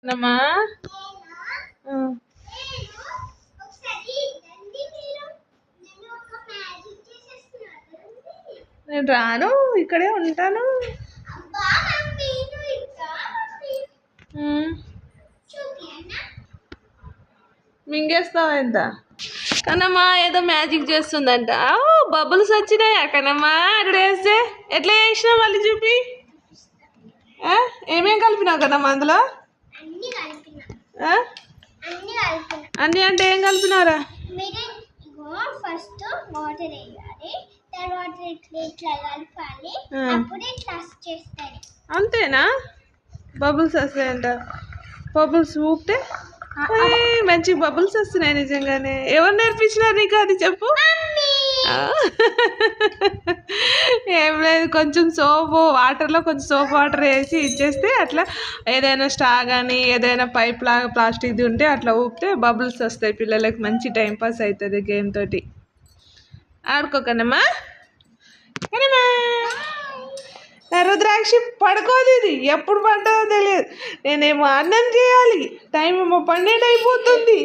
నమ్మా నేను రాను, ఇక్కడే ఉంటాను. మింగేస్తావా ఎంత? కనమ్మా ఏదో మ్యాజిక్ చేస్తుందంట. బబుల్స్ వచ్చినాయా కనమ్మా? అక్కడ వేస్తే ఎట్లా చేసినావు మళ్ళీ చూపి. ఏమేం కలిపినావు కదమ్మా అందులో? అన్నీ అంటే ఏం కలిపినారా? ఫస్ట్ వాటర్ వేయాలి, తర్వాత ఇట్లా కలపాలి, అప్పుడు ఇట్లా చేస్తారు. అంతేనా? బబుల్స్ వస్తాయంట. బబుల్స్ ఊపితే మంచి బబుల్స్ వస్తున్నాయి నిజంగానే. ఎవరు నేర్పించినారు నీకు అది చెప్పు. ఏం లేదు, కొంచెం వాటర్లో కొంచెం సోప్ వాటర్ వేసి ఇచ్చేస్తే అట్లా ఏదైనా స్టా కానీ ఏదైనా పైప్ లాగా ప్లాస్టిక్ది ఉంటే అట్లా ఊపితే బబుల్స్ వస్తాయి. పిల్లలకి మంచి టైంపాస్ అవుతుంది గేమ్ తోటి. ఆడుకోకనమ్మా. రుద్రాక్షి పడుకోదు, ఇది ఎప్పుడు పడుతుందో తెలియదు. నేనేమో అన్నం చేయాలి, టైం ఏమో 12 అయిపోతుంది.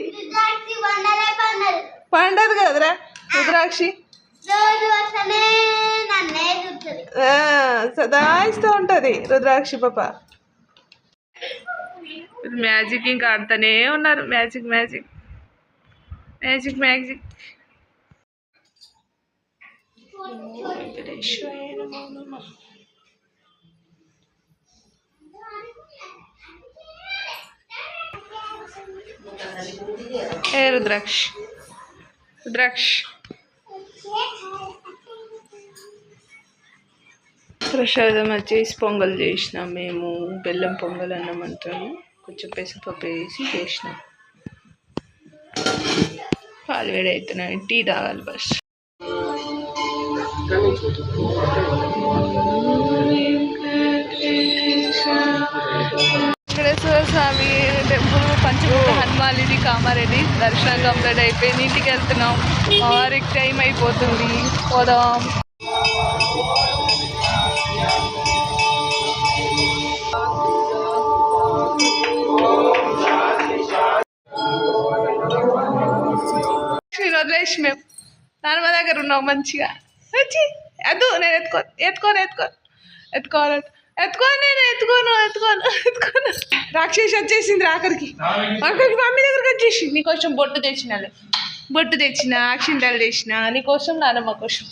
పండదు కదరా రుద్రాక్షి, సదాయిస్తూ ఉంటుంది రుద్రాక్షి పాప. మ్యాజిక్ ఇంకా ఆడుతూనే ఉన్నారు. Magic magic magic magic. ఏ రుద్రాక్ష రుద్రాక్ష ప్రసాదం వచ్చేసి పొంగల్ చేసినాం మేము. బెల్లం పొంగల్ అన్నం అంటాము, కొంచెం పెసరపప్పు వేసి చేసినాం. పాలు వేడి అవుతున్నాయి, టీ తాగాలి బస్. వెంకటేశ్వర స్వామి టెంపుల్ పంచముఖ హనుమాన్ ఇది కామారెడ్డి. దర్శనం కంప్లీట్ అయిపోయింది, ఇంటికి వెళ్తున్నాం. 6కి టైం అయిపోతుంది, పోదాం. వదిలేసి మేము నాన్నమ్మ దగ్గర ఉన్నాం మంచిగా. వచ్చి అద్దు, నేను ఎత్తుకోను. రాక్షసి వచ్చేసింది ఆఖరికి మమ్మీ దగ్గరకు వచ్చేసి. నీకోసం బొట్టు తెచ్చిన అక్షింతలు తెచ్చిన నీకోసం, నాన్నమ్మ కోసం.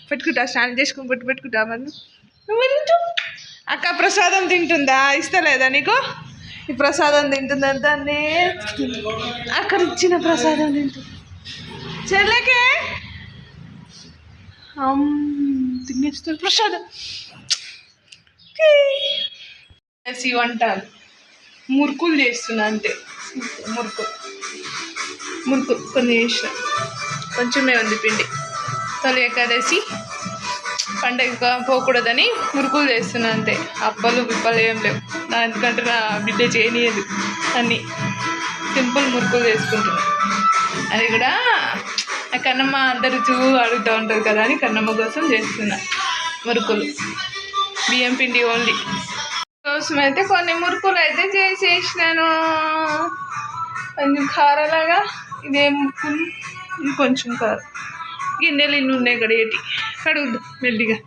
పెట్టుకుంటా, స్నానం చేసుకుని బొట్టు పెట్టుకుంటా. మరి నువ్వు వెళ్ళి అక్క ప్రసాదం తింటుందా? ఇస్తలేదా నీకు? ఈ ప్రసాదం తింటుందని దాన్ని అక్కడ ఇచ్చిన ప్రసాదం తింటుంది. చెల్లకే తినేస్తారు ప్రసాదం. వంటాలు మురుకులు చేస్తున్నా అంతే. మురుకులు కొన్ని చేసిన, కొంచెమే ఉంది పిండి. తొలి ఏకాదశి పండగ పోకూడదని మురుకులు చేస్తున్నా అంతే. అప్పలు బిప్పలు ఏం లేవు నా, ఎందుకంటే నా బిడ్డ చేయనియదు. అన్నీ సింపుల్ మురుకులు చేసుకుంటున్నా. అది కూడా కన్నమ్మ అందరూ అడుగుతూ ఉంటుంది కదా అని కన్నమ్మ కోసం చేస్తున్నా మురుకులు. బియ్యం పిండి ఓన్లీ కోసం అయితే కొన్ని మురుకులు అయితే చేసేసినాను. కొంచెం కారలాగా ఇదేం మురుకులు, కొంచెం కారం. గిన్నెలు ఇన్ని ఉన్నాయి కడిగేటి. కడుగుద్దు మెల్లిగా.